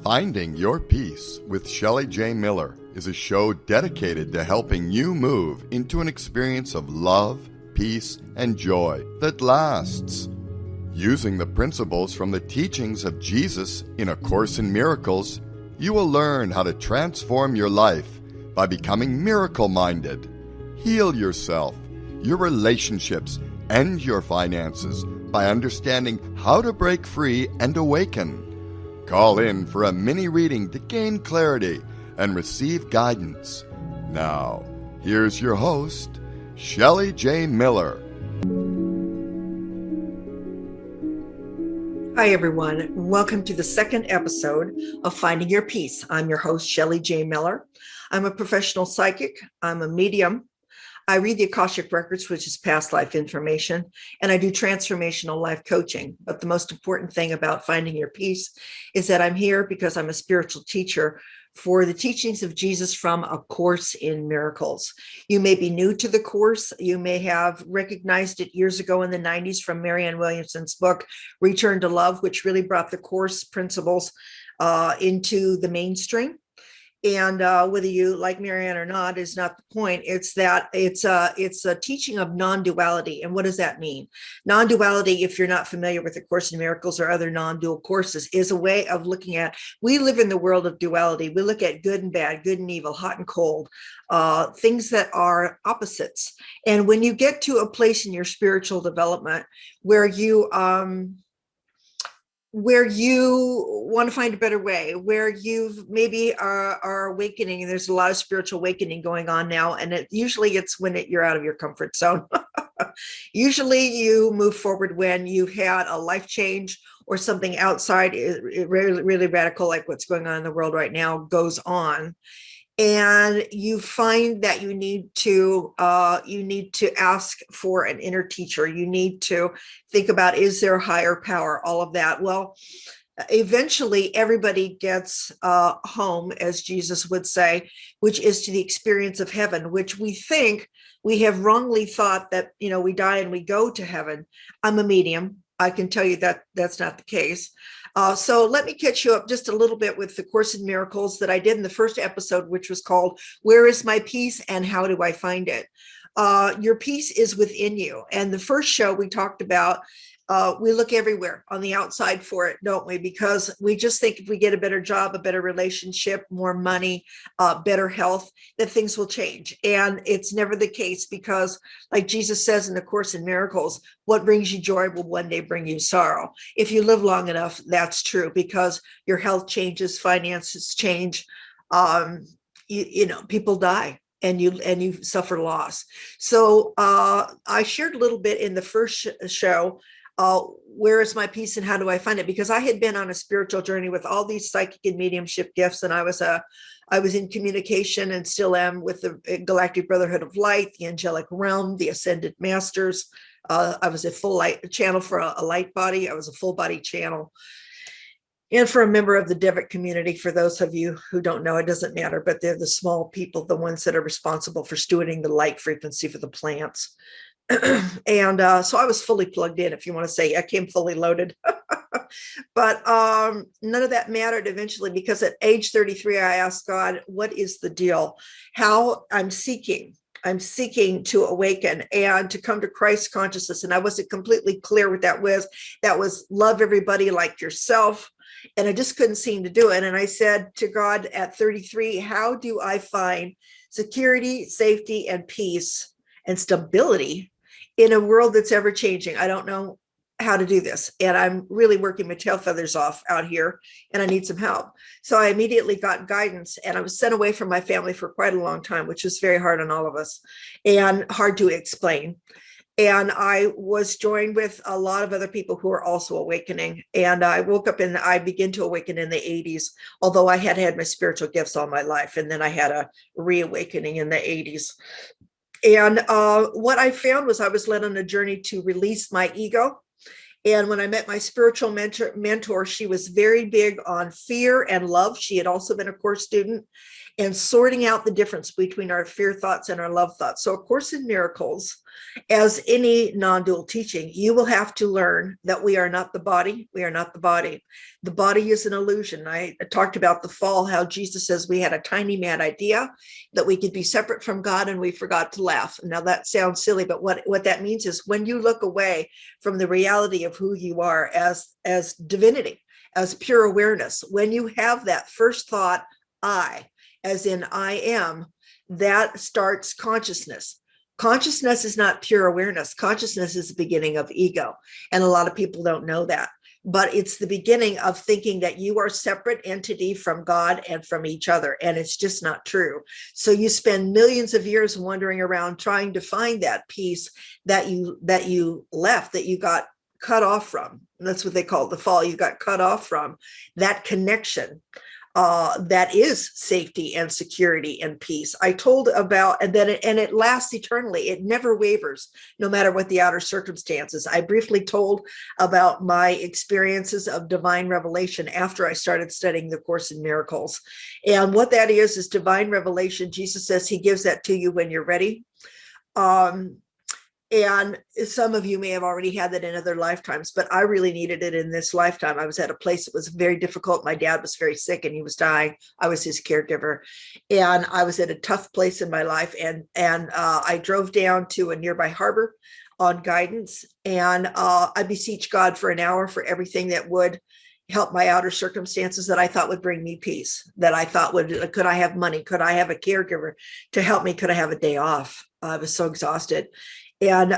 Finding Your Peace with Shelly J. Miller is a show dedicated to helping you move into an experience of love, peace, and joy that lasts. Using the principles from the teachings of Jesus in A Course in Miracles, you will learn how to transform your life by becoming miracle-minded. Heal yourself, your relationships, and your finances by understanding how to break free and awaken. Call in for a mini reading to gain clarity and receive guidance. Now, here's your host, Shelly J. Miller. Hi, everyone. Welcome to the second episode of Finding Your Peace. I'm your host, Shelly J. Miller. I'm a professional psychic. I'm a medium. I read the Akashic Records, which is past life information, and I do transformational life coaching. But the most important thing about Finding Your Peace is that I'm here because I'm a spiritual teacher for the teachings of Jesus from A Course in Miracles. You may be new to the course. You may have recognized it years ago in the 90s from Marianne Williamson's book, Return to Love, which really brought the course principles into the mainstream. And whether you like Marianne or not is not the point. It's that it's a teaching of non-duality. And what does that mean? Non-duality, if you're not familiar with the Course in Miracles or other non-dual courses, is a way of looking at, we live in the world of duality. We look at good and bad, good and evil, hot and cold, things that are opposites. And when you get to a place in your spiritual development where you want to find a better way, where you've maybe are awakening, and there's a lot of spiritual awakening going on now, and usually it's when you're out of your comfort zone. Usually you move forward when you've had a life change or something outside, really, really radical, like what's going on in the world right now, goes on. And you find that you need to ask for an inner teacher. You need to think about, is there a higher power? All of that. Well, eventually everybody gets home, as Jesus would say, which is to the experience of heaven, which we have wrongly thought that, we die and we go to heaven. I'm a medium. I can tell you that that's not the case. So let me catch you up just a little bit with the Course in Miracles that I did in the first episode, which was called, Where is My Peace and How Do I Find It? Your peace is within you. And the first show we talked about, we look everywhere on the outside for it, don't we? Because we just think if we get a better job, a better relationship, more money, better health, that things will change. And it's never the case, because like Jesus says in the Course in Miracles, what brings you joy will one day bring you sorrow. If you live long enough, that's true, because your health changes, finances change, people die. And you suffer loss. So I shared a little bit in the first show, where is my peace and how do I find it? Because I had been on a spiritual journey with all these psychic and mediumship gifts, and I was in communication and still am with the Galactic Brotherhood of Light, the angelic realm, the ascended masters. I was a full light channel for a light body. I was a full body channel. And for a member of the Devic community, for those of you who don't know, it doesn't matter, but they're the small people, the ones that are responsible for stewarding the light frequency for the plants. And so I was fully plugged in, if you want to say. I came fully loaded. But none of that mattered eventually, because at age 33, I asked God, what is the deal? How I'm seeking to awaken and to come to Christ consciousness. And I wasn't completely clear what that was. That was love everybody like yourself. And I just couldn't seem to do it. And I said to God at 33, how do I find security, safety, and peace and stability in a world that's ever changing? I don't know how to do this. And I'm really working my tail feathers off out here, and I need some help. So I immediately got guidance, and I was sent away from my family for quite a long time, which was very hard on all of us and hard to explain. And I was joined with a lot of other people who were also awakening. And I woke up and I began to awaken in the 80s, although I had had my spiritual gifts all my life. And then I had a reawakening in the 80s. And what I found was I was led on a journey to release my ego. And when I met my spiritual mentor, she was very big on fear and love. She had also been a course student. and sorting out the difference between our fear thoughts and our love thoughts. So, A Course in Miracles, as any non-dual teaching, you will have to learn that we are not the body. We are not the body. The body is an illusion. I talked about the fall, how Jesus says we had a tiny mad idea that we could be separate from God, and we forgot to laugh. Now that sounds silly, but what that means is when you look away from the reality of who you are as divinity, as pure awareness, when you have that first thought, I, as in I am, that starts consciousness. Consciousness is not pure awareness. Consciousness is the beginning of ego. And a lot of people don't know that. But it's the beginning of thinking that you are a separate entity from God and from each other. And it's just not true. So you spend millions of years wandering around trying to find that piece that you left, that you got cut off from. And that's what they call it, the fall. You got cut off from that connection. That is safety and security and peace. I told about, and it lasts eternally. It never wavers, no matter what the outer circumstances. I briefly told about my experiences of divine revelation after I started studying the Course in Miracles. And what that is divine revelation. Jesus says he gives that to you when you're ready. And some of you may have already had that in other lifetimes, but I really needed it in this lifetime. I was at a place that was very difficult. My dad was very sick and he was dying. I was his caregiver. And I was at a tough place in my life. And I drove down to a nearby harbor on guidance. And I beseeched God for an hour for everything that would help my outer circumstances, that I thought would bring me peace, that I thought could I have money? Could I have a caregiver to help me? Could I have a day off? I was so exhausted. And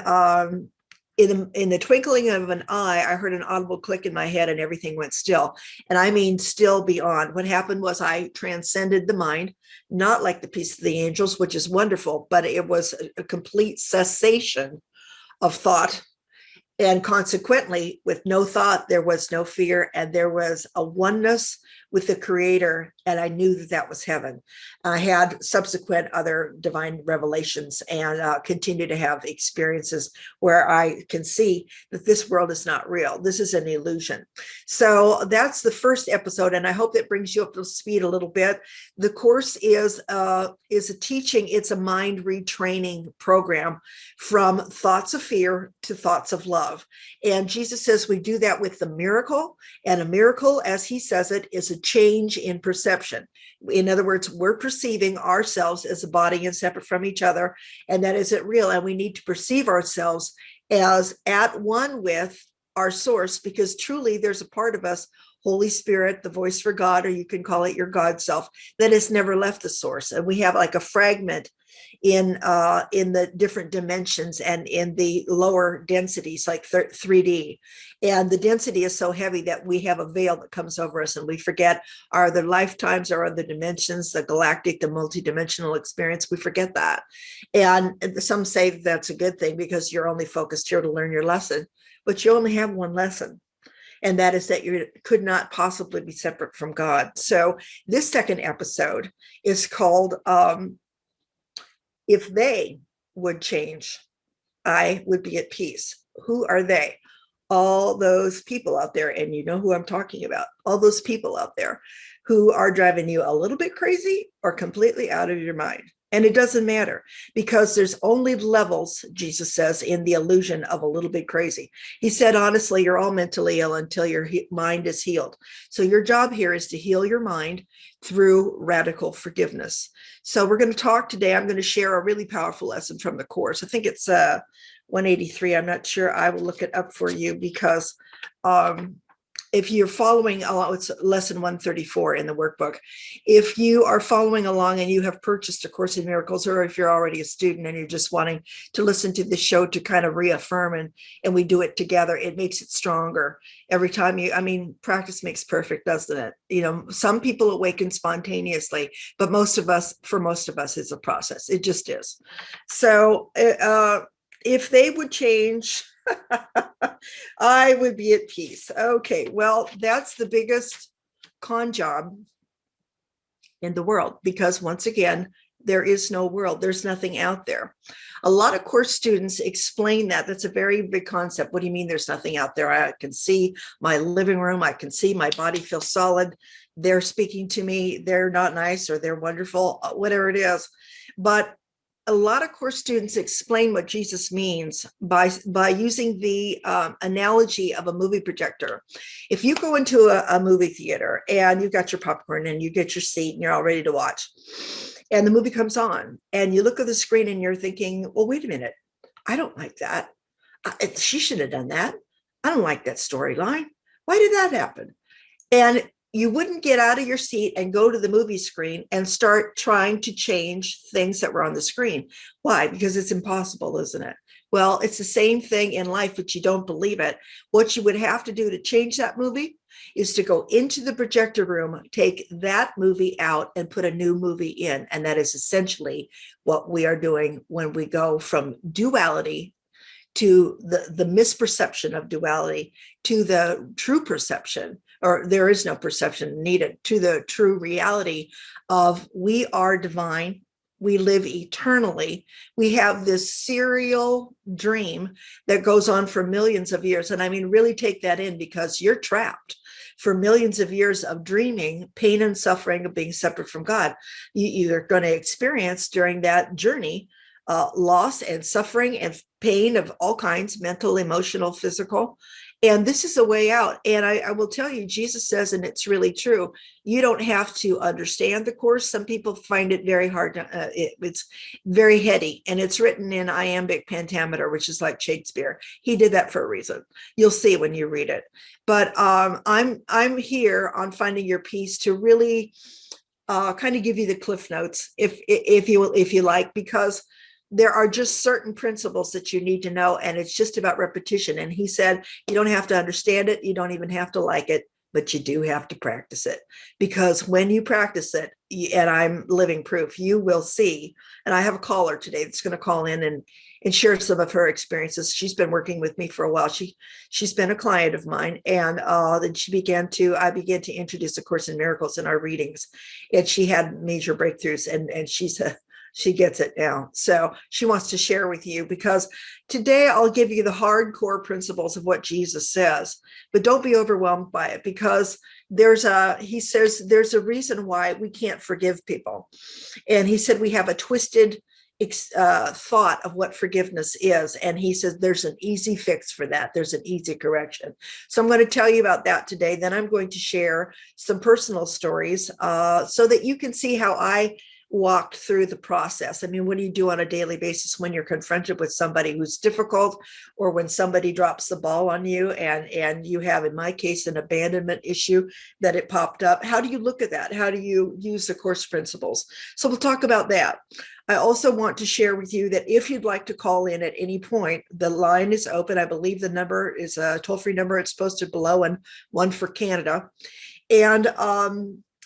in the twinkling of an eye, I heard an audible click in my head and everything went still. And I mean, still beyond. What happened was I transcended the mind, not like the peace of the angels, which is wonderful, but it was a complete cessation of thought. And consequently, with no thought, there was no fear, and there was a oneness with the Creator. And I knew that that was heaven. I had subsequent other divine revelations and continue to have experiences where I can see that this world is not real. This is an illusion. So that's the first episode. And I hope that brings you up to speed a little bit. The course is a teaching. It's a mind retraining program from thoughts of fear to thoughts of love. And Jesus says we do that with the miracle. And a miracle, as he says it, is a change in perception. In other words, we're perceiving ourselves as a body and separate from each other, and that isn't real. And we need to perceive ourselves as at one with our source, because truly there's a part of us, Holy Spirit, the voice for God, or you can call it your God self, that has never left the source. And we have like a fragment in the different dimensions and in the lower densities, like 3D. And the density is so heavy that we have a veil that comes over us, and we forget our other lifetimes, our other dimensions, the galactic, the multidimensional experience. We forget that. And some say that's a good thing because you're only focused here to learn your lesson, but you only have one lesson. And that is that you could not possibly be separate from God. So this second episode is called If They Would Change, I Would Be at Peace. Who are they? All those people out there, and you know who I'm talking about, all those people out there who are driving you a little bit crazy or completely out of your mind. And it doesn't matter, because there's only levels, Jesus says, in the illusion of a little bit crazy. He said, honestly, you're all mentally ill until your mind is healed. So your job here is to heal your mind through radical forgiveness. So we're going to talk today. I'm going to share a really powerful lesson from the course. I think it's 183. I'm not sure. I will look it up for you, because if you're following along, it's lesson 134 in the workbook. If you are following along and you have purchased A Course in Miracles, or if you're already a student and you're just wanting to listen to the show to kind of reaffirm, and we do it together, it makes it stronger every time practice makes perfect, doesn't it? You know, some people awaken spontaneously, but for most of us, it's a process. It just is. So if they would change, I would be at peace. Okay, well, that's the biggest con job in the world, because once again, There is no world. There's nothing out there. A lot of course students explain that. That's a very big concept. What do you mean there's nothing out there? I can see my living room. I can see my body feels solid. They're speaking to me. They're not nice or they're wonderful, whatever it is. But a lot of course students explain what Jesus means by using the analogy of a movie projector. If you go into a movie theater and you've got your popcorn and you get your seat and you're all ready to watch, and the movie comes on and you look at the screen and you're thinking, well, wait a minute, I don't like that. She should have done that. I don't like that storyline. Why did that happen? And you wouldn't get out of your seat and go to the movie screen and start trying to change things that were on the screen. Why? Because it's impossible, isn't it? Well, it's the same thing in life, but you don't believe it. What you would have to do to change that movie is to go into the projector room, take that movie out and put a new movie in. And that is essentially what we are doing when we go from duality to the misperception of duality to the true perception, or there is no perception needed, to the true reality of we are divine. We live eternally. We have this serial dream that goes on for millions of years. And I mean, really take that in, because you're trapped for millions of years of dreaming, pain and suffering of being separate from God. You're going to experience during that journey loss and suffering and pain of all kinds, mental, emotional, physical. And this is a way out. And I will tell you, Jesus says, and it's really true, you don't have to understand the course. Some people find it very hard. It's very heady, and it's written in iambic pentameter, which is like Shakespeare. He did that for a reason. You'll see when you read it. But I'm here on Finding Your Peace to really kind of give you the cliff notes, if you like, because there are just certain principles that you need to know, and it's just about repetition. And he said, you don't have to understand it. You don't even have to like it, but you do have to practice it, because when you practice it, and I'm living proof, you will see. And I have a caller today that's going to call in and share some of her experiences. She's been working with me for a while. She's been a client of mine. And then I began to introduce A Course in Miracles in our readings. And she had major breakthroughs, and she gets it now. So she wants to share with you, because today I'll give you the hardcore principles of what Jesus says, but don't be overwhelmed by it, because he says there's a reason why we can't forgive people. And he said we have a twisted thought of what forgiveness is. And he says there's an easy fix for that. There's an easy correction. So I'm going to tell you about that today. Then I'm going to share some personal stories so that you can see how I walked through the process. I mean, what do you do on a daily basis when you're confronted with somebody who's difficult, or when somebody drops the ball on you and you have, in my case, an abandonment issue that it popped up? How do you look at that? How do you use the course principles? So we'll talk about that. I also want to share with you that if you'd like to call in at any point, the line is open. I believe the number is a toll-free number. It's posted below, and one for Canada. And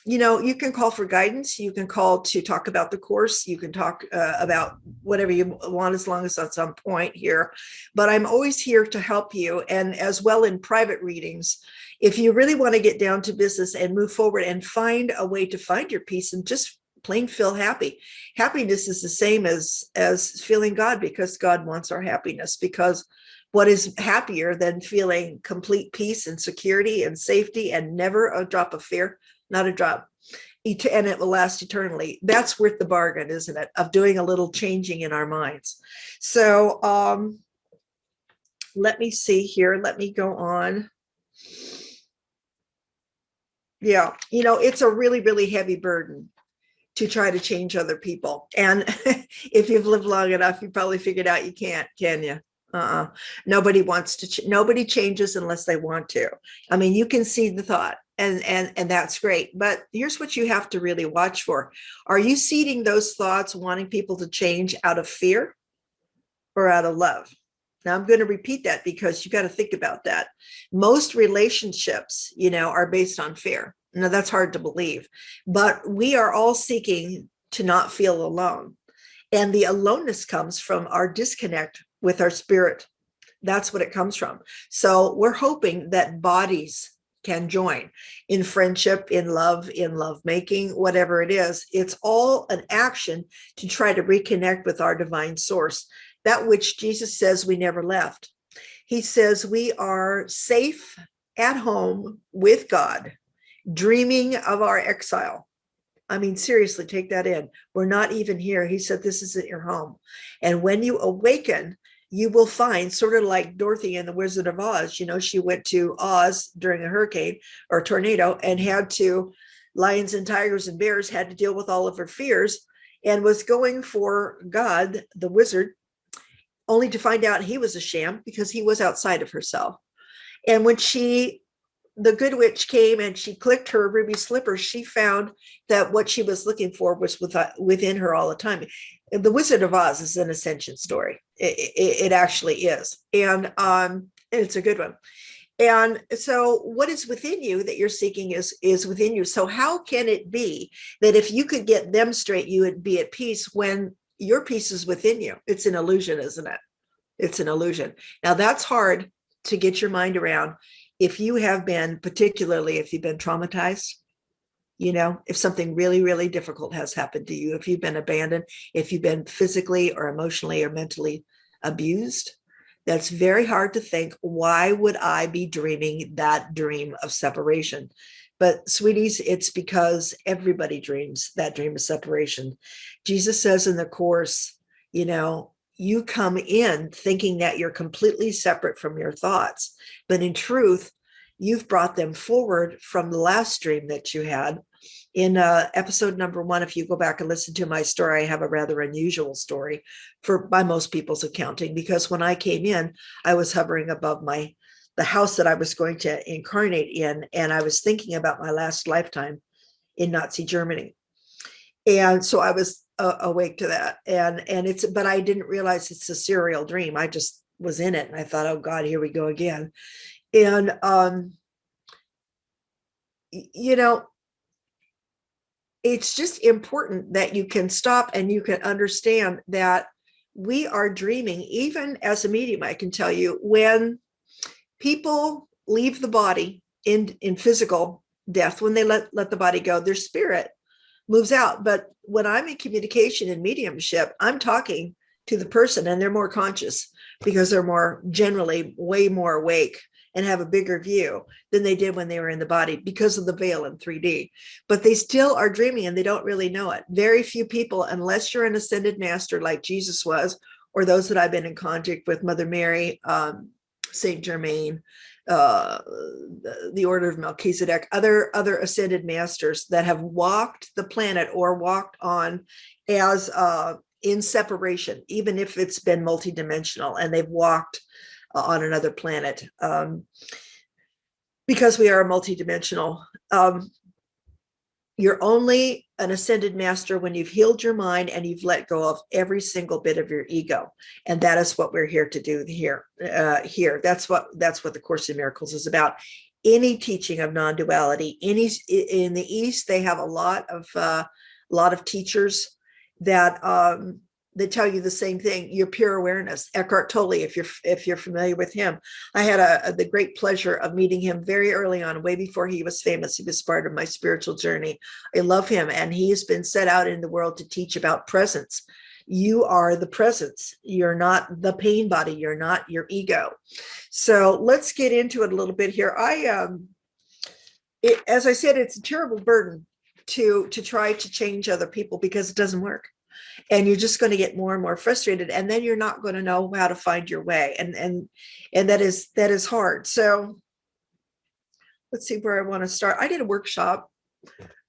you can call for guidance. You can call to talk about the course. You can talk about whatever you want, as long as that's on point here. But I'm always here to help you, and as well in private readings. If you really want to get down to business and move forward and find a way to find your peace and just plain feel happy. Happiness is the same as feeling God, because God wants our happiness. Because what is happier than feeling complete peace and security and safety and never a drop of fear? Not a drop. And it will last eternally. That's worth the bargain, isn't it? Of doing a little changing in our minds. So let me see here. Let me go on. Yeah, it's a really, really heavy burden to try to change other people. And if you've lived long enough, you probably figured out you can't, can you? Nobody wants to, nobody changes unless they want to. I mean, you can see the thought, and that's great. But here's what you have to really watch for. Are you seeding those thoughts, wanting people to change out of fear or out of love? Now, I'm going to repeat that, because you got to think about that. Most relationships, are based on fear. Now, that's hard to believe, but we are all seeking to not feel alone. And the aloneness comes from our disconnect with our spirit. That's what it comes from. So we're hoping that bodies can join in friendship, in love making, whatever it is. It's all an action to try to reconnect with our divine source, that which Jesus says we never left. He says we are safe at home with God, dreaming of our exile. I mean, seriously, take that in. We're not even here. He said, this isn't your home. And when you awaken, you will find, sort of like Dorothy in the Wizard of Oz, you know, she went to Oz during a hurricane or a tornado and had to, lions and tigers and bears had to deal with all of her fears, and was going for God, the wizard, only to find out he was a sham because he was outside of herself. And when the good witch came and she clicked her ruby slippers, she found that what she was looking for was within her all the time. The Wizard of Oz is an ascension story. It actually is. And it's a good one. And so what is within you that you're seeking is within you. So how can it be that if you could get them straight, you would be at peace when your peace is within you? It's an illusion, isn't it? It's an illusion. Now that's hard to get your mind around. If you have been, particularly if you've been traumatized, you know, if something really, really difficult has happened to you, if you've been abandoned, if you've been physically or emotionally or mentally abused, that's very hard to think, why would I be dreaming that dream of separation? But sweeties, it's because everybody dreams that dream of separation. Jesus says in the Course, you know, you come in thinking that you're completely separate from your thoughts, but in truth, you've brought them forward from the last dream that you had. In episode number 1, if you go back and listen to my story, I have a rather unusual story by most people's accounting, because when I came in, I was hovering above the house that I was going to incarnate in, and I was thinking about my last lifetime in Nazi Germany. And so I was awake to that, but I didn't realize it's a serial dream. I just was in it, and I thought, oh God, here we go again. And you know, it's just important that you can stop and you can understand that we are dreaming. Even as a medium, I can tell you, when people leave the body in physical death, when they let the body go, their spirit moves out. But when I'm in communication and mediumship, I'm talking to the person, and they're more conscious because they're more generally way more awake and have a bigger view than they did when they were in the body because of the veil in 3D. But they still are dreaming and they don't really know it. Very few people, unless you're an ascended master like Jesus was, or those that I've been in contact with, Mother Mary, Saint Germain, the Order of Melchizedek, other ascended masters that have walked the planet or walked on as in separation, even if it's been multidimensional, and they've walked on another planet, because we are multidimensional. You're only an ascended master when you've healed your mind and you've let go of every single bit of your ego, and that is what we're here to do here. That's what the Course in Miracles is about. Any teaching of non-duality. In the East, they have a lot of teachers that they tell you the same thing. Your pure awareness. Eckhart Tolle, if you're familiar with him, I had the great pleasure of meeting him very early on, way before he was famous. He was part of my spiritual journey. I love him, and he has been set out in the world to teach about presence. You are the presence. You're not the pain body. You're not your ego. So let's get into it a little bit here. As I said, it's a terrible burden to try to change other people, because it doesn't work. And you're just going to get more and more frustrated, and then you're not going to know how to find your way, and that is hard. So let's see where I want to start. I did a workshop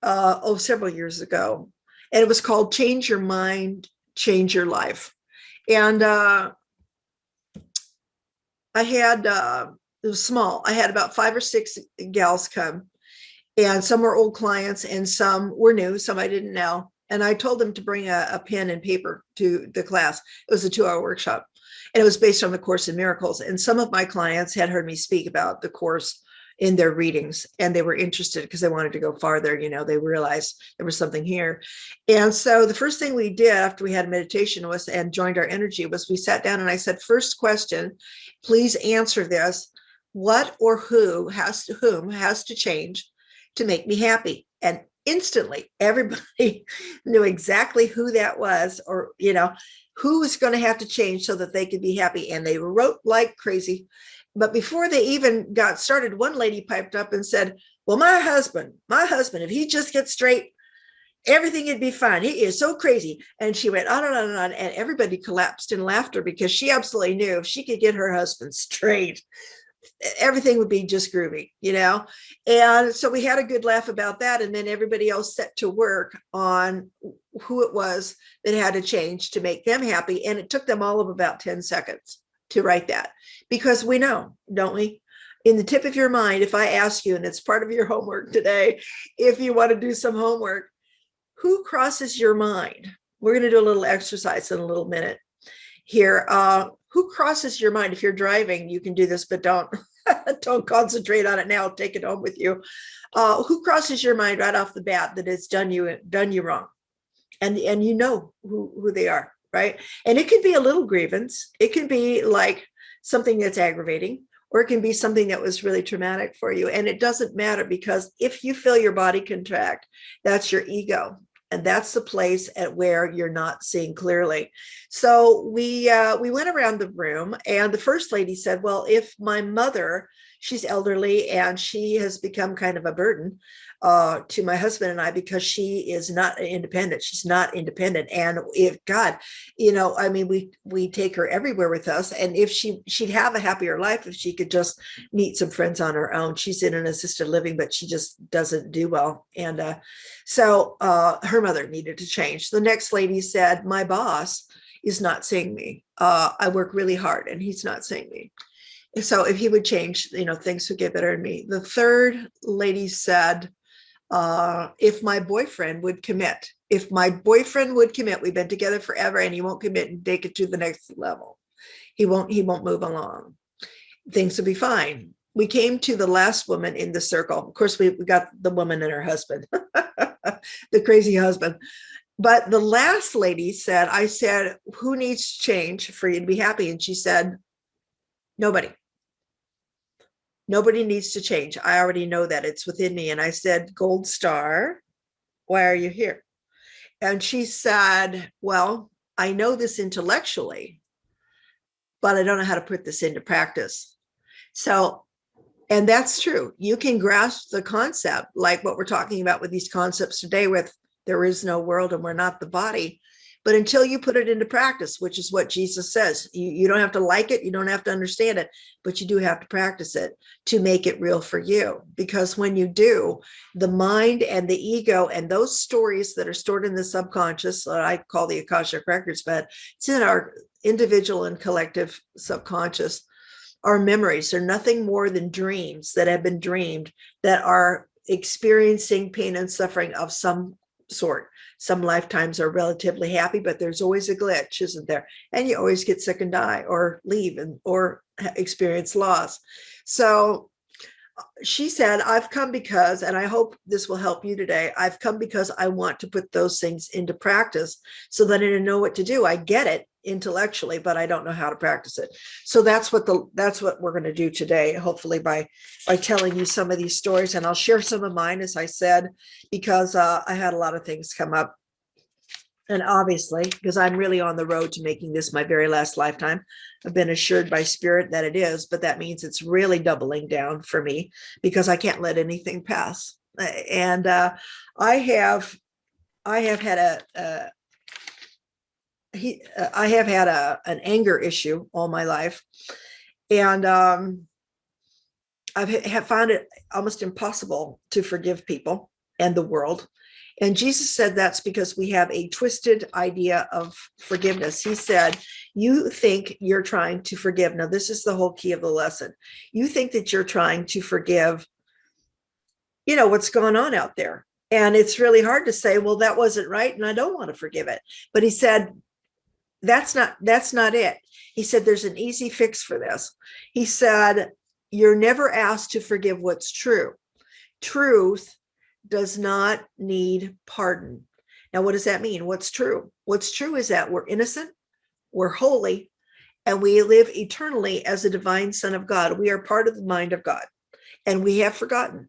several years ago, and it was called Change Your Mind, Change Your Life. And I had it was small. I had about 5 or 6 gals come, and some were old clients and some were new, some I didn't know. And I told them to bring a pen and paper to the class. It was a 2-hour workshop, and it was based on the Course in Miracles. And some of my clients had heard me speak about the Course in their readings, and they were interested because they wanted to go farther. You know, they realized there was something here. And so the first thing we did after we had a meditation and joined our energy was we sat down, and I said, first question, please answer this. what or whom has to change to make me happy? And instantly everybody knew exactly who that was, or who was going to have to change so that they could be happy. And they wrote like crazy. But before they even got started, one lady piped up and said, well, my husband, if he just gets straight, everything would be fine. He is so crazy. And she went on and on and on. And everybody collapsed in laughter, because she absolutely knew if she could get her husband straight, everything would be just groovy. And so we had a good laugh about that. And then everybody else set to work on who it was that had to change to make them happy. And it took them all of about 10 seconds to write that, because we know, don't we? In the tip of your mind, if I ask you, and it's part of your homework today, if you want to do some homework, who crosses your mind? We're going to do a little exercise in a little minute here. Who crosses your mind? If you're driving, you can do this, but don't concentrate on it now. Take it home with you. Who crosses your mind right off the bat that it's done you wrong, and you know who they are, right? And it could be a little grievance. It can be like something that's aggravating, or it can be something that was really traumatic for you. And it doesn't matter, because if you feel your body contract, that's your ego. And that's the place at where you're not seeing clearly. So we went around the room, and the first lady said, well, if my mother, she's elderly and she has become kind of a burden to my husband and I, because she is not independent. She's not independent. And if God, I mean, we take her everywhere with us. And if she'd have a happier life if she could just meet some friends on her own. She's in an assisted living, but she just doesn't do well. And so her mother needed to change. The next lady said, my boss is not seeing me. I work really hard and he's not seeing me. So if he would change, things would get better in me. The third lady said, if my boyfriend would commit, we've been together forever, and he won't commit and take it to the next level. He won't move along. Things will be fine. We came to the last woman in the circle. Of course, we got the woman and her husband, the crazy husband. But the last lady said, I said, who needs to change for you to be happy? And she said, nobody. Nobody needs to change. I already know that it's within me. And I said, gold star, why are you here? And she said, well, I know this intellectually, but I don't know how to put this into practice. So, and that's true. You can grasp the concept, like what we're talking about with these concepts today, with there is no world and we're not the body. But until you put it into practice, which is what Jesus says, you don't have to like it, you don't have to understand it, but you do have to practice it to make it real for you. Because when you do, the mind and the ego and those stories that are stored in the subconscious, I call the Akashic records, but it's in our individual and collective subconscious, our memories are nothing more than dreams that have been dreamed that are experiencing pain and suffering of some sort. Some lifetimes are relatively happy, but there's always a glitch, isn't there? And you always get sick and die, or leave, or experience loss. So she said, I've come because, and I hope this will help you today, I've come because I want to put those things into practice so that I know what to do. I get it intellectually, but I don't know how to practice it. So that's what we're going to do today, hopefully by telling you some of these stories. And I'll share some of mine, as I said, because I had a lot of things come up. And obviously, because I'm really on the road to making this my very last lifetime, I've been assured by spirit that it is, but that means it's really doubling down for me, because I can't let anything pass. And I have had an anger issue all my life, and have found it almost impossible to forgive people and the world. And Jesus said that's because we have a twisted idea of forgiveness. He said, you think you're trying to forgive. Now, this is the whole key of the lesson. You think that you're trying to forgive, what's going on out there. And it's really hard to say, well, that wasn't right, and I don't want to forgive it. But he said, that's not it. He said, there's an easy fix for this. He said, you're never asked to forgive what's true. Truth does not need pardon. Now, what does that mean? What's true? What's true is that we're innocent, we're holy, and we live eternally as a divine son of God. We are part of the mind of God, and we have forgotten.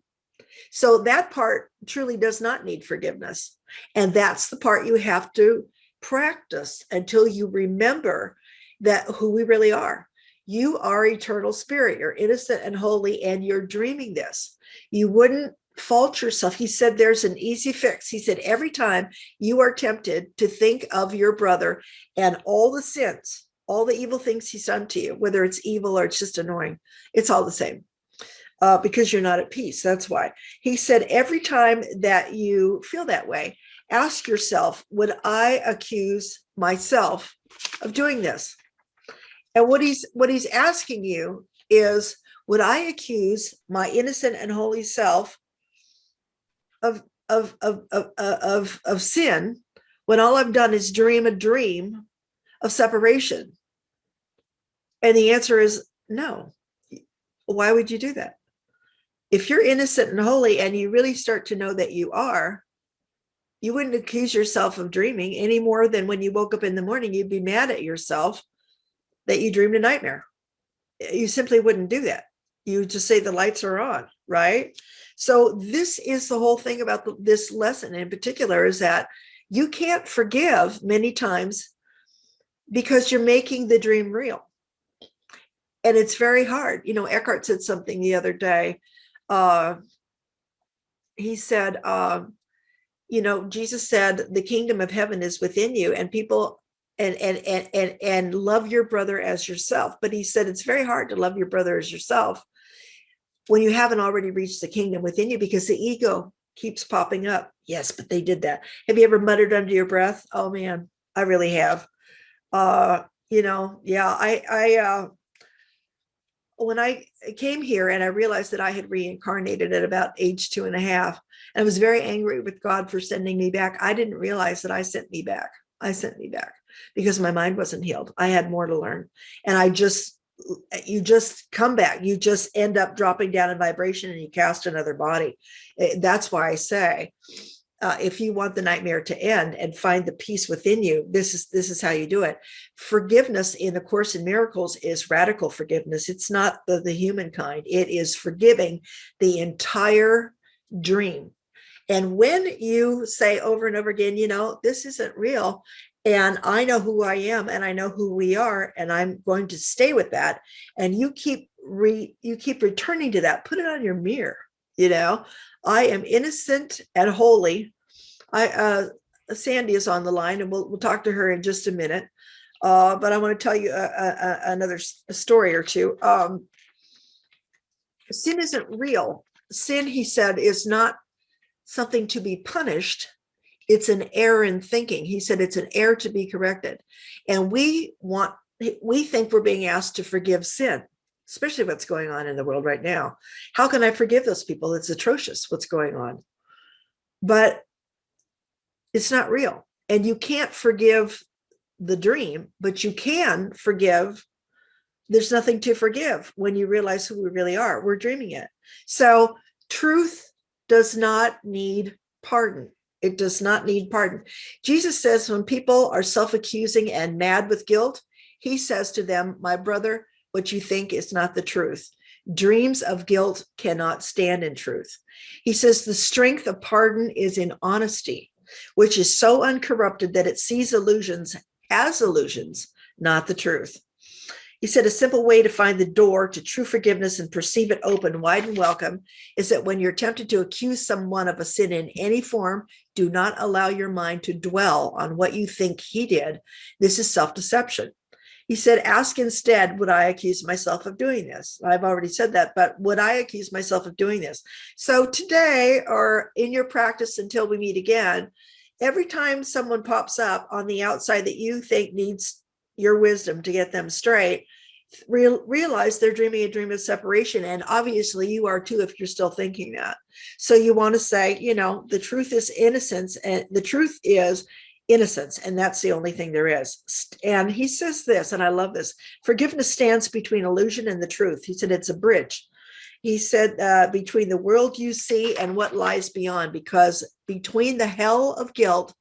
So that part truly does not need forgiveness. And that's the part you have to practice until you remember that who we really are. You are eternal spirit. You're innocent and holy, and you're dreaming this. You wouldn't fault yourself. He said there's an easy fix. He said every time you are tempted to think of your brother and all the sins, all the evil things he's done to you, whether it's evil or it's just annoying, it's all the same. Because you're not at peace. That's why. He said, every time that you feel that way, ask yourself, would I accuse myself of doing this? And what he's asking you is, would I accuse my innocent and holy self of sin when all I've done is dream a dream of separation? And the answer is no. Why would you do that? If you're innocent and holy and you really start to know that you are, you wouldn't accuse yourself of dreaming any more than when you woke up in the morning, you'd be mad at yourself that you dreamed a nightmare. You simply wouldn't do that. You just say the lights are on, right? So this is the whole thing about this lesson in particular, is that you can't forgive many times because you're making the dream real. And it's very hard. You know, Eckhart said something the other day. He said, Jesus said, the kingdom of heaven is within you, and people and love your brother as yourself. But he said, it's very hard to love your brother as yourself when you haven't already reached the kingdom within you, because the ego keeps popping up. Yes, but they did that. Have you ever muttered under your breath? Oh man, I really have. When I came here and I realized that I had reincarnated at about age 2.5, I was very angry with God for sending me back. I didn't realize that I sent me back. I sent me back because my mind wasn't healed. I had more to learn. And you just come back. You just end up dropping down in vibration and you cast another body. That's why I say, if you want the nightmare to end and find the peace within you, this is how you do it. Forgiveness in the Course in Miracles is radical forgiveness. It's not the human kind. It is forgiving the entire dream. And when you say over and over again, this isn't real, and I know who I am, and I know who we are, and I'm going to stay with that, and you keep returning to that, put it on your mirror. I am innocent and holy. Sandy is on the line, and we'll talk to her in just a minute. But I want to tell you another story or two. Sin isn't real. Sin, he said, is not something to be punished. It's an error in thinking. He said it's an error to be corrected. And we think we're being asked to forgive sin, especially what's going on in the world right now. How can I forgive those people? It's atrocious what's going on. But it's not real. And you can't forgive the dream, but you can forgive. There's nothing to forgive when you realize who we really are. We're dreaming it. So truth does not need pardon. It does not need pardon. Jesus says when people are self-accusing and mad with guilt, he says to them, my brother, what you think is not the truth. Dreams of guilt cannot stand in truth. He says the strength of pardon is in honesty, which is so uncorrupted that it sees illusions as illusions, not the truth. He said a simple way to find the door to true forgiveness and perceive it open, wide, and welcome is that when you're tempted to accuse someone of a sin in any form, do not allow your mind to dwell on what you think he did. This is self-deception. He said, ask instead, would I accuse myself of doing this? I've already said that, but would I accuse myself of doing this? So today, or in your practice until we meet again, every time someone pops up on the outside that you think needs your wisdom to get them straight, realize they're dreaming a dream of separation. And obviously you are too, if you're still thinking that. So you want to say, the truth is innocence, and the truth is innocence. And that's the only thing there is. And he says this, and I love this: forgiveness stands between illusion and the truth. He said it's a bridge. He said between the world you see and what lies beyond, because between the hell of guilt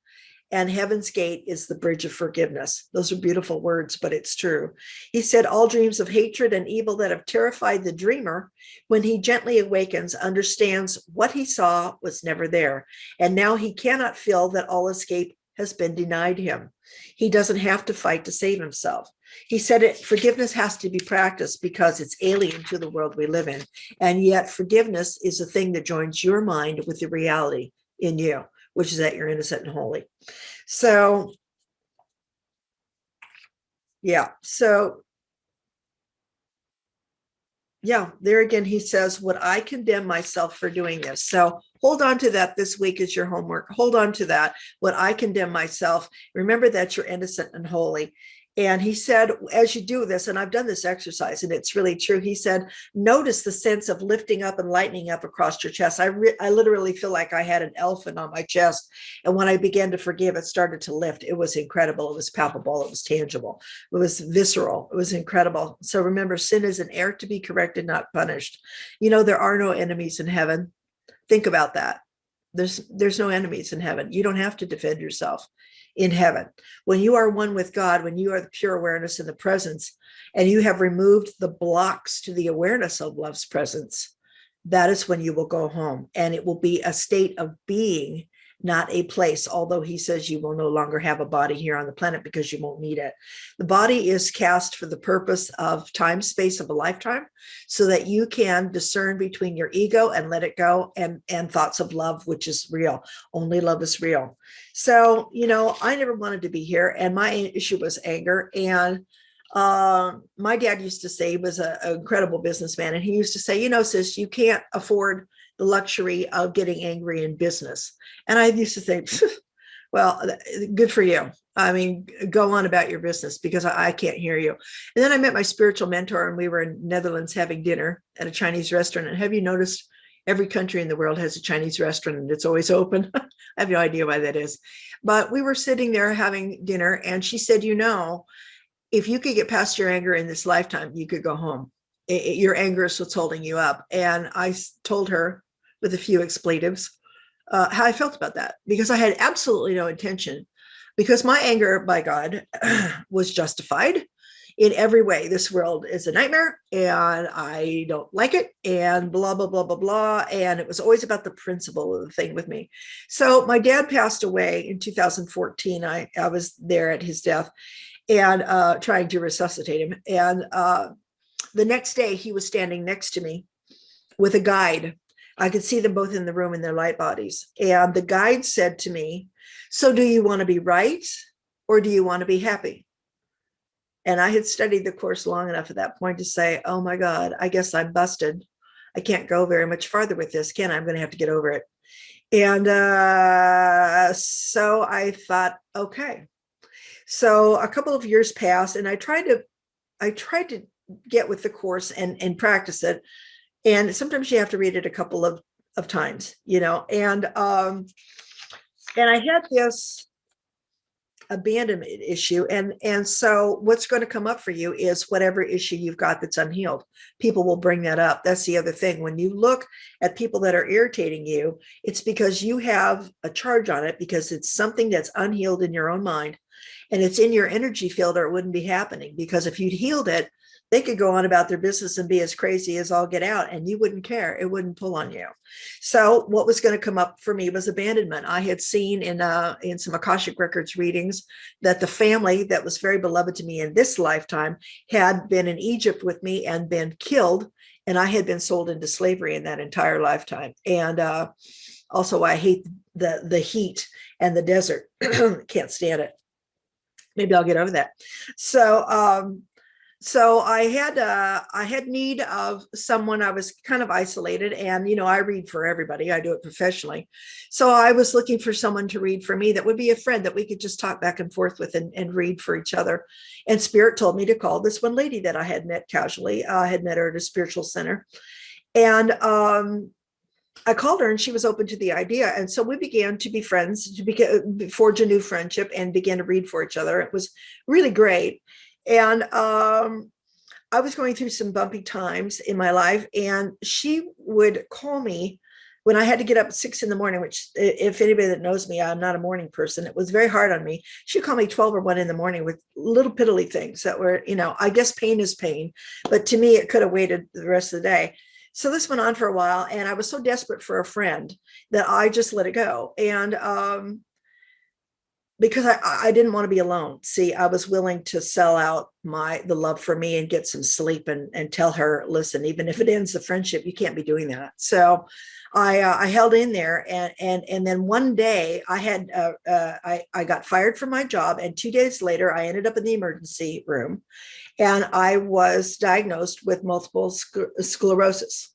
and heaven's gate is the bridge of forgiveness. Those are beautiful words, but it's true. He said, all dreams of hatred and evil that have terrified the dreamer, when he gently awakens, understands what he saw was never there. And now he cannot feel that all escape has been denied him. He doesn't have to fight to save himself. He said forgiveness has to be practiced because it's alien to the world we live in. And yet forgiveness is a thing that joins your mind with the reality in you, which is that you're innocent and holy. So, yeah. So, yeah, there again, he says, would I condemn myself for doing this? So hold on to that this week as your homework. Hold on to that. Would I condemn myself? Remember that you're innocent and holy. And he said, as you do this, and I've done this exercise, and it's really true. He said, notice the sense of lifting up and lightening up across your chest. I literally feel like I had an elephant on my chest. And when I began to forgive, it started to lift. It was incredible. It was palpable. It was tangible. It was visceral. It was incredible. So remember, sin is an error to be corrected, not punished. You know, there are no enemies in heaven. Think about that. There's no enemies in heaven. You don't have to defend yourself in heaven. When you are one with God, when you are the pure awareness in the presence, and you have removed the blocks to the awareness of love's presence, that is when you will go home. And it will be a state of being, not a place, although he says you will no longer have a body here on the planet because you won't need it. The body is cast for the purpose of time, space of a lifetime, so that you can discern between your ego and let it go, and thoughts of love, which is real. Only love is real. So, you know, I never wanted to be here, and my issue was anger. And my dad used to say, he was an incredible businessman, and he used to say, you know, sis, you can't afford the luxury of getting angry in business. And I used to think, well, good for you. I mean, go on about your business, because I can't hear you. And then I met my spiritual mentor, and we were in Netherlands having dinner at a Chinese restaurant. And have you noticed every country in the world has a Chinese restaurant and it's always open? I have no idea why that is. But we were sitting there having dinner, and she said, you know, if you could get past your anger in this lifetime, you could go home. Your anger is what's holding you up. And I told her, with a few expletives, how I felt about that, because I had absolutely no intention, because my anger, by God, was justified in every way. This world is a nightmare, and I don't like it, and blah, blah, blah, blah, blah. And it was always about the principle of the thing with me. So my dad passed away in 2014. I was there at his death, and trying to resuscitate him. And the next day, he was standing next to me with a guide. I could see them both in the room in their light bodies. And the guide said to me, so do you want to be right, or do you want to be happy? And I had studied the course long enough at that point to say, oh my God, I guess I'm busted. I can't go very much farther with this, can I? I'm going to have to get over it. And so I thought, okay. So a couple of years passed, and I tried to get with the course and practice it. And sometimes you have to read it a couple of times, you know, and I had this abandonment issue. And so what's going to come up for you is whatever issue you've got that's unhealed. People will bring that up. That's the other thing. When you look at people that are irritating you, it's because you have a charge on it, because it's something that's unhealed in your own mind, and it's in your energy field, or it wouldn't be happening. Because if you'd healed it, they could go on about their business and be as crazy as all get out, and you wouldn't care. It wouldn't pull on you. So what was going to come up for me was abandonment. I had seen in some Akashic Records readings that the family that was very beloved to me in this lifetime had been in Egypt with me and been killed, and I had been sold into slavery in that entire lifetime. And also, I hate the heat and the desert. Can't stand it. Maybe I'll get over that. So I had need of someone. I was kind of isolated, and, you know, I read for everybody. I do it professionally. So I was looking for someone to read for me that would be a friend that we could just talk back and forth with and read for each other. And Spirit told me to call this one lady that I had met casually. I had met her at a spiritual center. And I called her, and she was open to the idea. And so we began to be friends, to forge a new friendship, and began to read for each other. It was really great. And I was going through some bumpy times in my life, and she would call me when I had to get up at 6 a.m, which if anybody that knows me, I'm not a morning person. It was very hard on me. She'd call me 12 or 1 a.m. with little piddly things that were, I guess pain is pain, but to me, it could have waited the rest of the day. So this went on for a while, and I was so desperate for a friend that I just let it go. And because I didn't want to be alone. See, I was willing to sell out the love for me and get some sleep and tell her, listen, even if it ends the friendship, you can't be doing that. So I held in there, and then one day I got fired from my job, and 2 days later I ended up in the emergency room, and I was diagnosed with multiple sclerosis,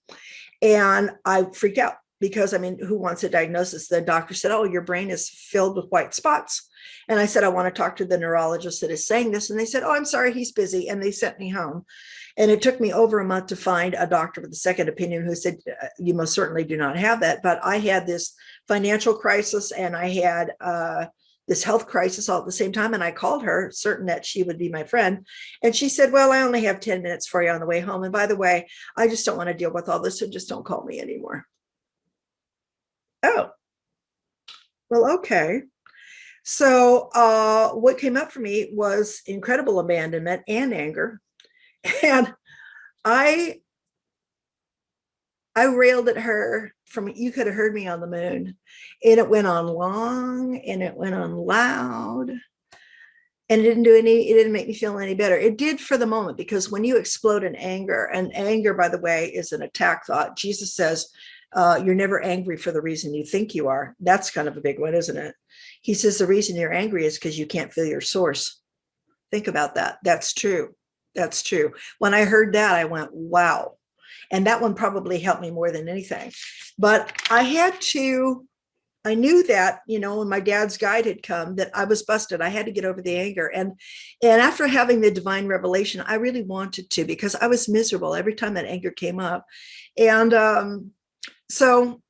and I freaked out because, I mean, who wants a diagnosis? The doctor said, oh, your brain is filled with white spots. And I said, I want to talk to the neurologist that is saying this. And they said, oh, I'm sorry, he's busy. And they sent me home. And it took me over a month to find a doctor with a second opinion who said, you most certainly do not have that. But I had this financial crisis, and I had this health crisis all at the same time. And I called her, certain that she would be my friend. And she said, well, I only have 10 minutes for you on the way home. And by the way, I just don't want to deal with all this. So just don't call me anymore. Oh, well, okay. So what came up for me was incredible abandonment and anger. And I railed at her from, you could have heard me on the moon. And it went on long, and it went on loud. And it didn't make me feel any better. It did for the moment, because when you explode in anger, and anger, by the way, is an attack thought. Jesus says, you're never angry for the reason you think you are. That's kind of a big one, isn't it? He says the reason you're angry is because you can't feel your source. Think about that. That's true. That's true. When I heard that, I went, wow. And that one probably helped me more than anything. But I knew that, when my dad's guide had come, that I was busted. I had to get over the anger. And after having the divine revelation, I really wanted to, because I was miserable every time that anger came up. And so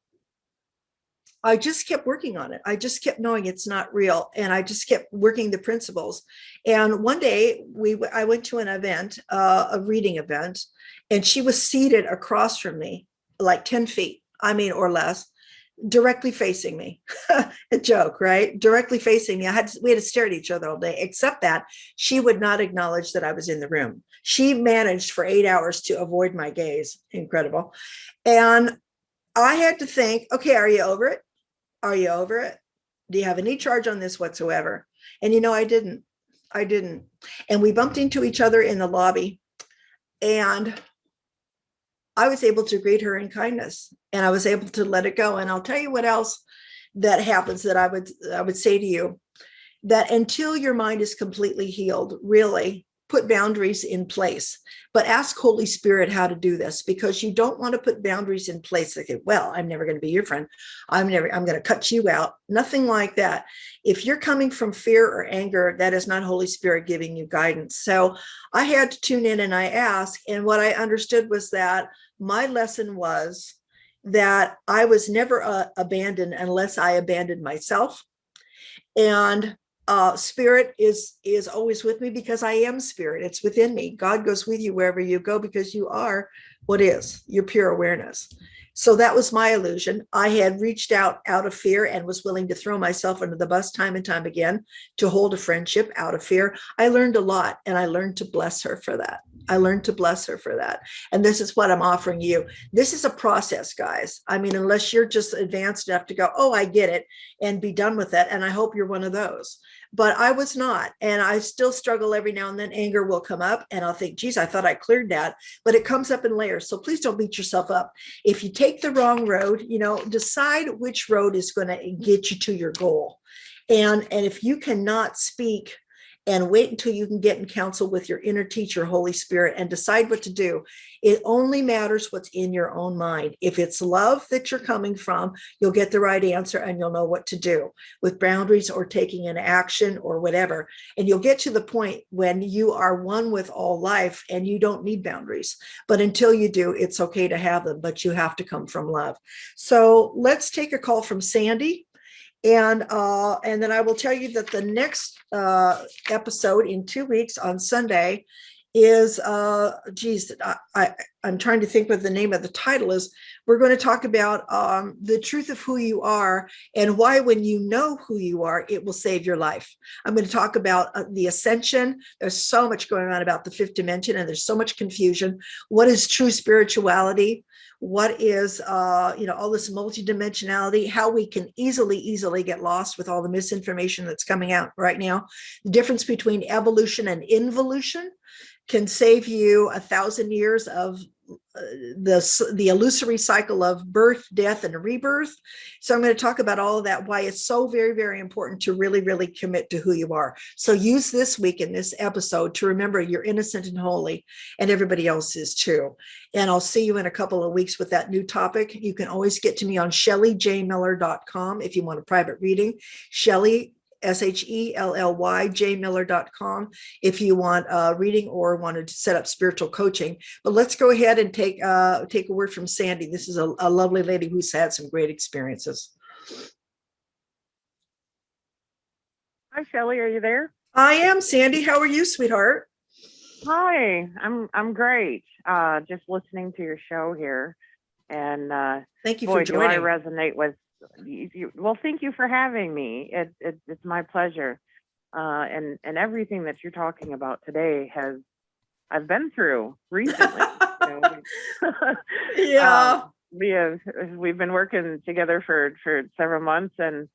I just kept working on it. I just kept knowing it's not real. And I just kept working the principles. And one day I went to an event, a reading event, and she was seated across from me, like 10 feet, or less, directly facing me. A joke, right? Directly facing me. We had to stare at each other all day, except that she would not acknowledge that I was in the room. She managed for 8 hours to avoid my gaze. Incredible. And I had to think, okay, are you over it? Are you over it? Do you have any charge on this whatsoever? And I didn't. And we bumped into each other in the lobby, and I was able to greet her in kindness, and I was able to let it go. And I'll tell you what else that happens that I would say to you, that until your mind is completely healed, really put boundaries in place, but ask Holy Spirit how to do this, because you don't want to put boundaries in place like, well, I'm never going to be your friend. I'm going to cut you out. Nothing like that. If you're coming from fear or anger, that is not Holy Spirit giving you guidance. So I had to tune in and I asked, and what I understood was that my lesson was that I was never abandoned unless I abandoned myself. And spirit is always with me, because I am spirit. It's within me. God goes with you wherever you go, because you are what is your pure awareness. So that was my illusion. I had reached out of fear and was willing to throw myself under the bus time and time again to hold a friendship out of fear. I learned a lot, and I learned to bless her for that. And this is what I'm offering you. This is a process, guys. Unless you're just advanced enough to go, oh, I get it, and be done with it. And I hope you're one of those. But I was not. And I still struggle every now and then. Anger will come up, and I'll think, geez, I thought I cleared that. But it comes up in layers. So please don't beat yourself up. If you take the wrong road, decide which road is going to get you to your goal. And if you cannot speak and wait until you can get in counsel with your inner teacher, Holy Spirit, and decide what to do, it only matters what's in your own mind. If it's love that you're coming from, you'll get the right answer, and you'll know what to do with boundaries or taking an action or whatever. And you'll get to the point when you are one with all life and you don't need boundaries. But until you do, it's okay to have them, but you have to come from love. So let's take a call from Sandy. And then I will tell you that the next episode in 2 weeks on Sunday is, I'm trying to think what the name of the title is. We're going to talk about the truth of who you are and why, when you know who you are, it will save your life. I'm going to talk about the ascension. There's so much going on about the fifth dimension, and there's so much confusion. What is true spirituality? What is, all this multidimensionality, how we can easily get lost with all the misinformation that's coming out right now. The difference between evolution and involution can save you 1,000 years of the illusory cycle of birth, death, and rebirth. So I'm going to talk about all of that, why it's so very important to really commit to who you are. So use this week in this episode to remember you're innocent and holy, and everybody else is too. And I'll see you in a couple of weeks with that new topic. You can always get to me on shellyjmiller.com if you want a private reading. Shelly, Shelly, jmiller.com, if you want a reading or wanted to set up spiritual coaching. But let's go ahead and take a word from Sandy. This is a lovely lady who's had some great experiences. Hi, Shelly. Are you there? I am, Sandy. How are you, sweetheart? Hi, I'm great. Just listening to your show here, and thank you boy, for joining. do I resonate with you. Well, thank you for having me. It's my pleasure. And everything that you're talking about today I've been through recently. Yeah. We've been working together for several months, and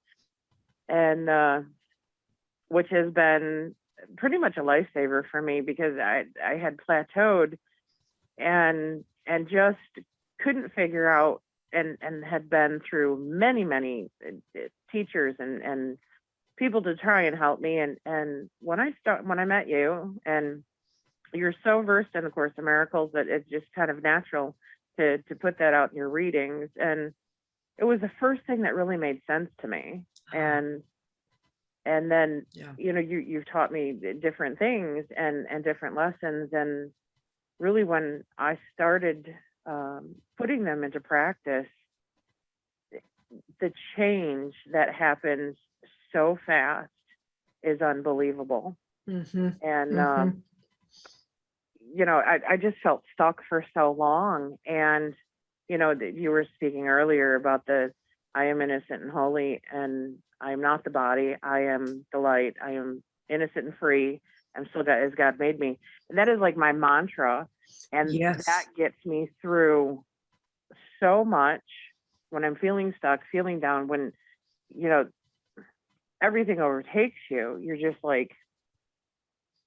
which has been pretty much a lifesaver for me, because I had plateaued and just couldn't figure out, and had been through many teachers and people to try and help me. And when I met you, and you're so versed in the Course of Miracles that it's just kind of natural to put that out in your readings. And it was the first thing that really made sense to me. And then, you've taught me different things and different lessons. And really, when I started putting them into practice, the change that happens so fast is unbelievable. Mm-hmm. And, I just felt stuck for so long. And, you were speaking earlier about I am innocent and holy, and I am not the body. I am the light. I am innocent and free. I'm so God as God made me. And that is like my mantra. And that gets me through so much when I'm feeling stuck, feeling down, when, everything overtakes you. You're just like,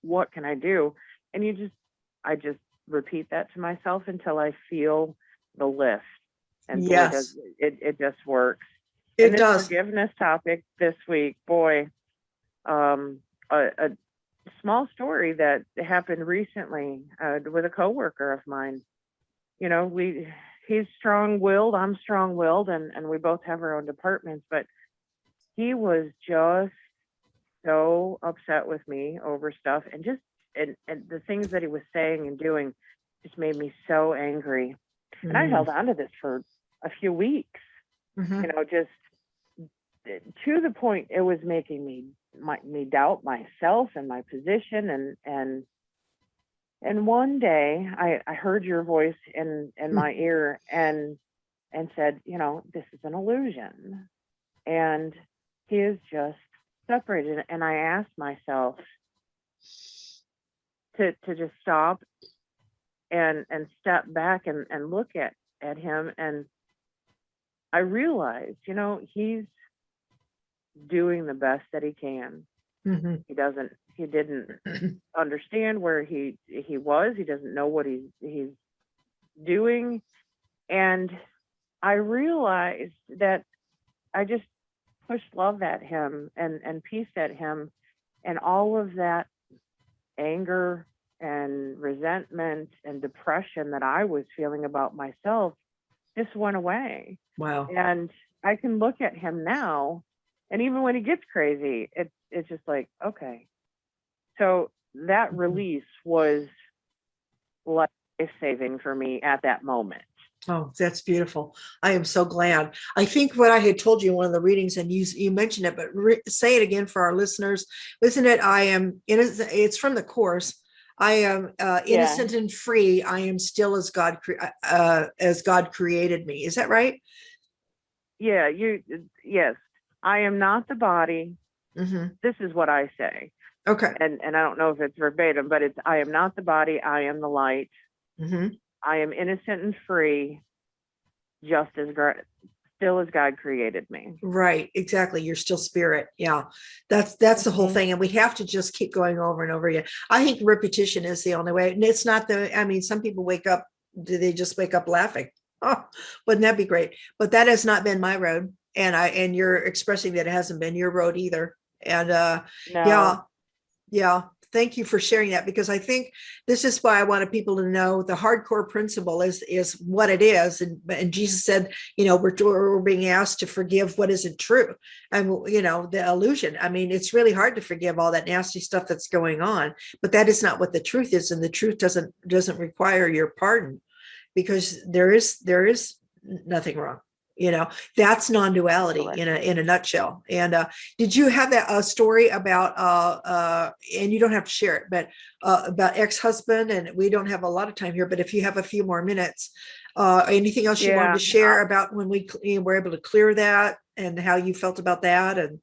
what can I do? And I just repeat that to myself until I feel the lift. And boy, it just works. It does. Forgiveness topic this week, boy, a small story that happened recently with a coworker of mine. He's strong-willed, I'm strong-willed, and we both have our own departments, but he was just so upset with me over stuff, and the things that he was saying and doing just made me so angry. Mm-hmm. And I held on to this for a few weeks, just to the point it was making me doubt myself and my position. And one day I heard your voice in my ear and said, this is an illusion. And he is just separated. And I asked myself to just stop and step back and look at him. And I realized, he's doing the best that he can. Mm-hmm. He didn't understand where he was. He doesn't know what he's doing. And I realized that I just pushed love at him and peace at him, and all of that anger and resentment and depression that I was feeling about myself just went away. Wow. And I can look at him now, and even when he gets crazy, it's just like, okay. So that release was life-saving for me at that moment. Oh, that's beautiful. I am so glad. I think what I had told you in one of the readings, and you mentioned it, but say it again for our listeners. Isn't it? It's from the Course. I am Yeah. innocent and free. I am still as God created me. Is that right? Yeah, yes. I am not the body. Mm-hmm. This is what I say. Okay. And I don't know if it's verbatim, but it's, I am not the body, I am the light. Mm-hmm. I am innocent and free, just as still as God created me. Right, exactly. You're still spirit. Yeah. That's the whole Mhm. thing. And we have to just keep going over and over again. I think repetition is the only way. And it's not I mean, some people wake up, do they just wake up laughing? Oh, wouldn't that be great? But that has not been my road. And you're expressing that it hasn't been your road either. And yeah, No. yeah. Thank you for sharing that, because I think this is why I wanted people to know the hardcore principle is what it is. And Jesus said, we're being asked to forgive what isn't true. And, the illusion. I mean, it's really hard to forgive all that nasty stuff that's going on, but that is not what the truth is. And the truth doesn't require your pardon, because there is nothing wrong. That's non-duality Correct. in a nutshell. And did you have a story about and you don't have to share it, but about ex-husband? And we don't have a lot of time here, but if you have a few more minutes, anything else you wanted Yeah. to share about when we were able to clear that, and how you felt about that? And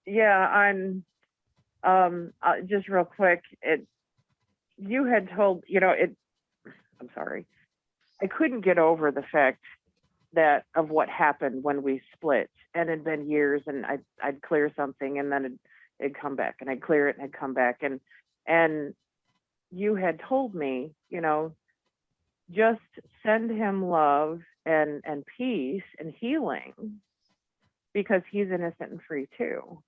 Yeah, I'm just real quick, you had told, I'm sorry. I couldn't get over the fact that of what happened when we split, and it'd been years, and I'd clear something, and then it'd come back, and I'd clear it, and it'd come back, and you had told me, just send him love and peace and healing, because he's innocent and free too.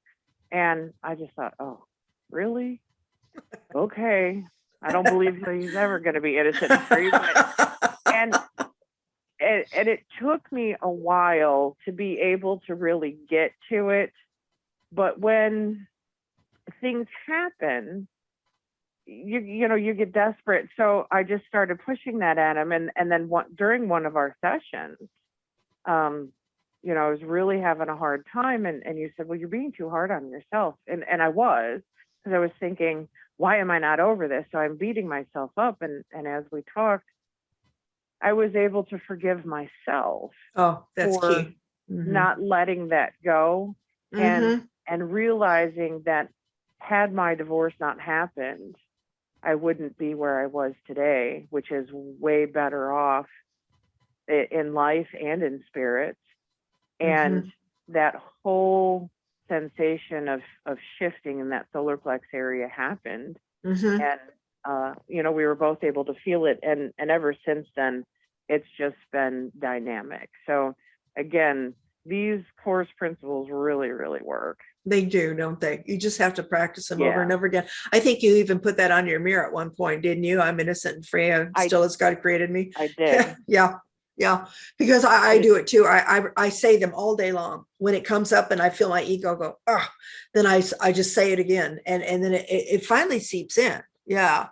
And I just thought, oh, really? Okay. I don't believe he's ever going to be innocent and free, and it took me a while to be able to really get to it. But when things happen, you get desperate. So I just started pushing that at him. And then during one of our sessions, I was really having a hard time. And you said, well, you're being too hard on yourself. And I was, because I was thinking, why am I not over this? So I'm beating myself up. And as we talked, I was able to forgive myself oh, that's for key. Mm-hmm. not letting that go, Mm-hmm. and realizing that had my divorce not happened, I wouldn't be where I was today, which is way better off in life and in spirit. And that whole sensation of shifting in that solar plex area happened. Mm-hmm. And we were both able to feel it, and ever since then, it's just been dynamic. So again, these course principles really, really work. They do, don't they? You just have to practice them over Yeah. and over again. I think you even put that on your mirror at one point, didn't you? I'm innocent and free, and still as God created me. I did. Yeah. Because I do it too. I say them all day long. When it comes up and I feel my ego go, oh, then I just say it again, and then it finally seeps in. Yeah,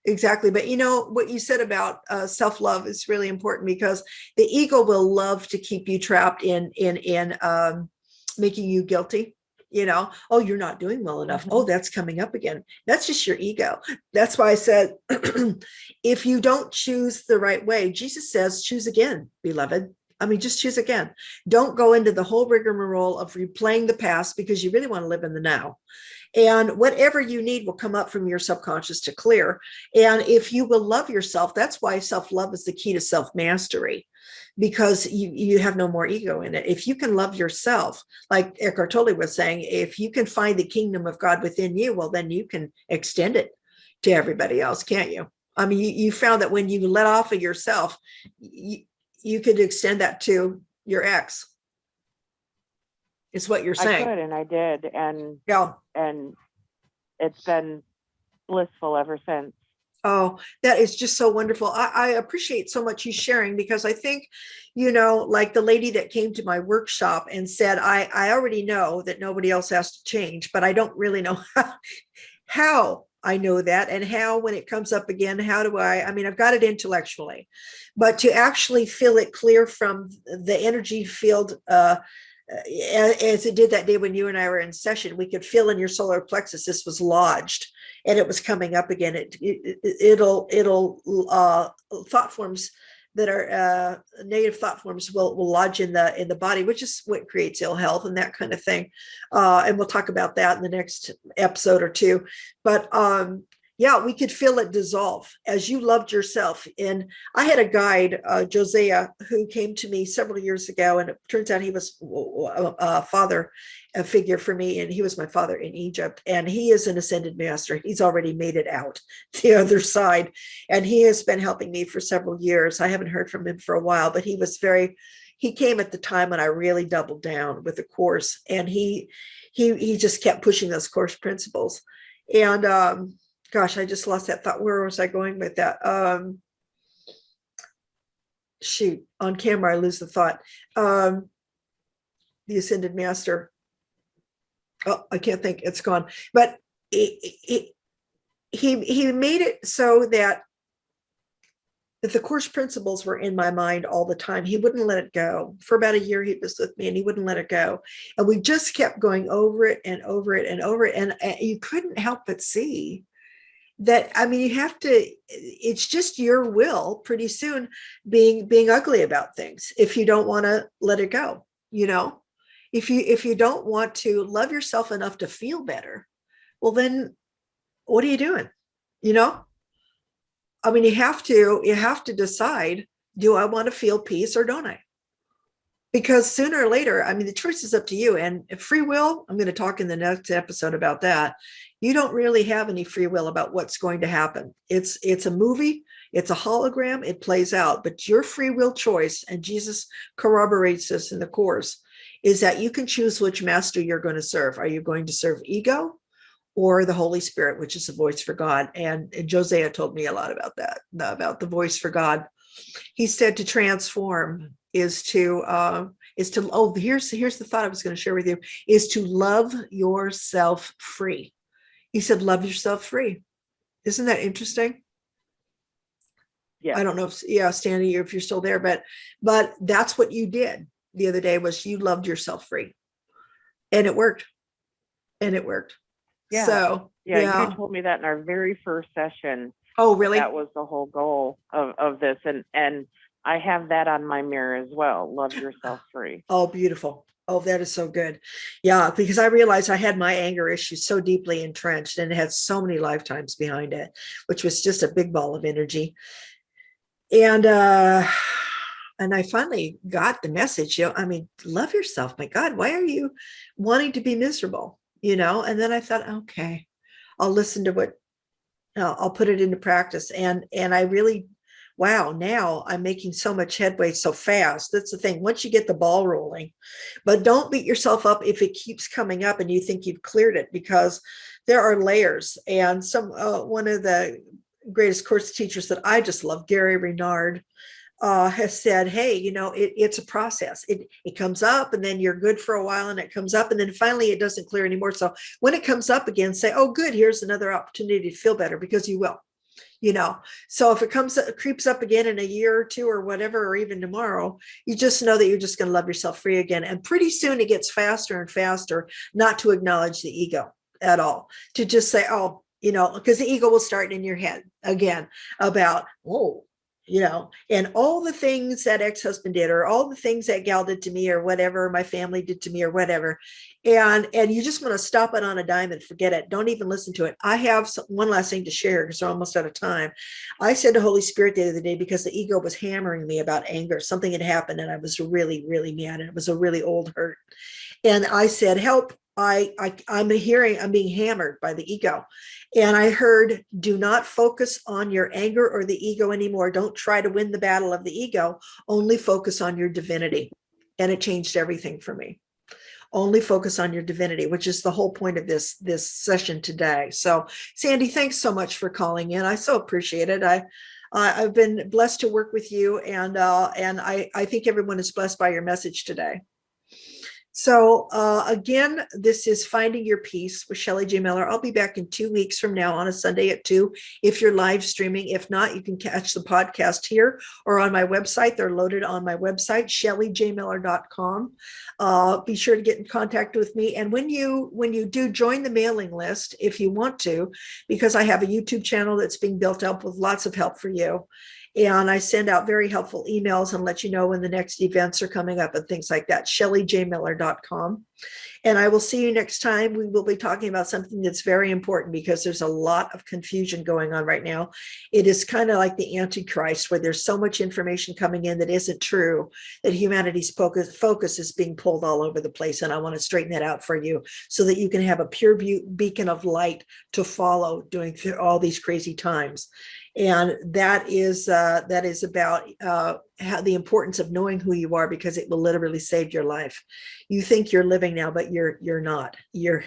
exactly. But what you said about self-love is really important, because the ego will love to keep you trapped in making you guilty. Oh, you're not doing well enough. Oh, that's coming up again. That's just your ego. That's why I said, if you don't choose the right way, Jesus says, choose again, beloved. I mean, just choose again. Don't go into the whole rigmarole of replaying the past, because you really want to live in the now. And whatever you need will come up from your subconscious to clear. And if you will love yourself, that's why self-love is the key to self-mastery, because you have no more ego in it. If you can love yourself, like Eckhart Tolle was saying, if you can find the kingdom of God within you, well, then you can extend it to everybody else, can't you? I mean, you found that when you let off of yourself, you could extend that to your ex. It's what you're saying. I could, and I did. And yeah. And it's been blissful ever since. Oh, that is just so wonderful. I appreciate so much you sharing, because I think, like the lady that came to my workshop and said, I already know that nobody else has to change, but I don't really know how I know that, and how, when it comes up again, how do I mean, I've got it intellectually, but to actually feel it clear from the energy field, as it did that day when you and I were in session, we could feel in your solar plexus, this was lodged. and it was coming up again, it'll thought forms that are negative thought forms will lodge in the body, which is what creates ill health and that kind of thing. And we'll talk about that in the next episode or two. But yeah, we could feel it dissolve as you loved yourself. And I had a guide, Josiah, who came to me several years ago, and it turns out he was a father figure for me, and he was my father in Egypt, and he is an ascended master. He's already made it out the other side, and he has been helping me for several years. I haven't heard from him for a while, but he came at the time when I really doubled down with the course, and he just kept pushing those course principles. And gosh, I just lost that thought. Where was I going with that? Shoot, on camera, I lose the thought. The ascended master. Oh, I can't think. It's gone. But he made it so that the course principles were in my mind all the time. He wouldn't let it go. For about a year, he was with me, and he wouldn't let it go. And we just kept going over it and over it and over it. And you couldn't help but see that, I mean, you have to, it's just your will pretty soon being ugly about things if you don't want to let it go, you know. If you don't want to love yourself enough to feel better, well, then what are you doing? You know, I mean, you have to decide, do I want to feel peace or don't I? Because sooner or later, I mean, the choice is up to you. And free will, I'm going to talk in the next episode about that. You don't really have any free will about what's going to happen. It's a movie, it's a hologram, it plays out, but your free will choice, and Jesus corroborates this in the course, is that you can choose which master you're going to serve. Are you going to serve ego or the Holy Spirit, which is the voice for God? And Josiah told me a lot about that, about the voice for God. He said to transform is to here's the thought I was going to share with you, is to love yourself free. He said, love yourself free. Isn't that interesting? Yeah. I don't know if, Stanley, if you're still there, but that's what you did the other day, was you loved yourself free, and it worked. Yeah. So yeah, you told me that in our very first session. Oh, really? That was the whole goal of this. And I have that on my mirror as well. Love yourself free. Oh, beautiful. Oh, that is so good. Yeah, because I realized I had my anger issues so deeply entrenched, and it had so many lifetimes behind it, which was just a big ball of energy. And I finally got the message, I mean, love yourself. My God, why are you wanting to be miserable? You know? And then I thought, okay, I'll listen to what, I'll put it into practice. And I really, wow, now I'm making so much headway so fast. That's the thing. Once you get the ball rolling, but don't beat yourself up if it keeps coming up and you think you've cleared it, because there are layers. And one of the greatest course teachers that I just love, Gary Renard, has said, hey, it's a process. It comes up, and then you're good for a while, and it comes up, and then finally it doesn't clear anymore. So when it comes up again, say, oh, good, here's another opportunity to feel better, because you will. So if it creeps up again in a year or two or whatever, or even tomorrow, you just know that you're just going to love yourself free again. And pretty soon it gets faster and faster not to acknowledge the ego at all, to just say, oh, because the ego will start in your head again about, and all the things that ex-husband did, or all the things that gal did to me, or whatever my family did to me, or whatever. And you just want to stop it on a dime and forget it. Don't even listen to it. I have one last thing to share, because we're almost out of time. I said to Holy Spirit the other day, because the ego was hammering me about anger. Something had happened, and I was really, really mad, and it was a really old hurt. And I said, help. I'm being hammered by the ego. And I heard, do not focus on your anger or the ego anymore. Don't try to win the battle of the ego. Only focus on your divinity. And it changed everything for me. Only focus on your divinity, which is the whole point of this session today. So, Sandy, thanks so much for calling in. I so appreciate it. I've been blessed to work with you, and I think everyone is blessed by your message today. So again, this is Finding Your Peace with Shelly J. Miller. I'll be back in 2 weeks from now on a Sunday at 2 if you're live streaming. If not, you can catch the podcast here or on my website. They're loaded on my website, shellyjmiller.com. Be sure to get in contact with me. And when you do join the mailing list, if you want to, because I have a YouTube channel that's being built up with lots of help for you. And I send out very helpful emails and let you know when the next events are coming up and things like that. ShellyJMiller.com. And I will see you next time. We will be talking about something that's very important because there's a lot of confusion going on right now. It is kind of like the Antichrist, where there's so much information coming in that isn't true, that humanity's focus is being pulled all over the place. And I want to straighten that out for you so that you can have a pure beacon of light to follow during all these crazy times. And that is about how the importance of knowing who you are, because it will literally save your life. You think you're living now, but you're not. You're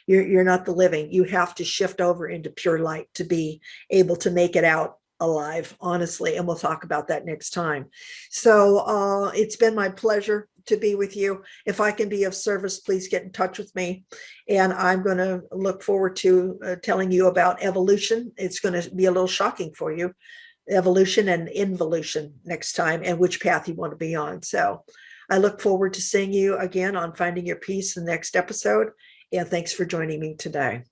not the living. You have to shift over into pure light to be able to make it out alive, honestly. And we'll talk about that next time. So it's been my pleasure to be with you. If I can be of service, please get in touch with me. And I'm going to look forward to telling you about evolution. It's going to be a little shocking for you, evolution and involution next time, and which path you want to be on. So I look forward to seeing you again on Finding Your Peace in the next episode. And thanks for joining me today.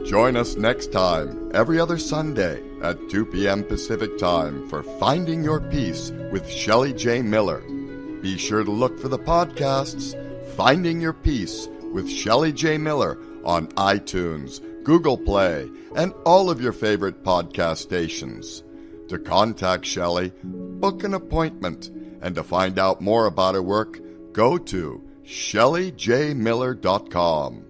Join us next time, every other Sunday at 2 p.m. Pacific Time for Finding Your Peace with Shelly J. Miller. Be sure to look for the podcasts Finding Your Peace with Shelly J. Miller on iTunes, Google Play, and all of your favorite podcast stations. To contact Shelly, book an appointment, and to find out more about her work, go to shellyjmiller.com.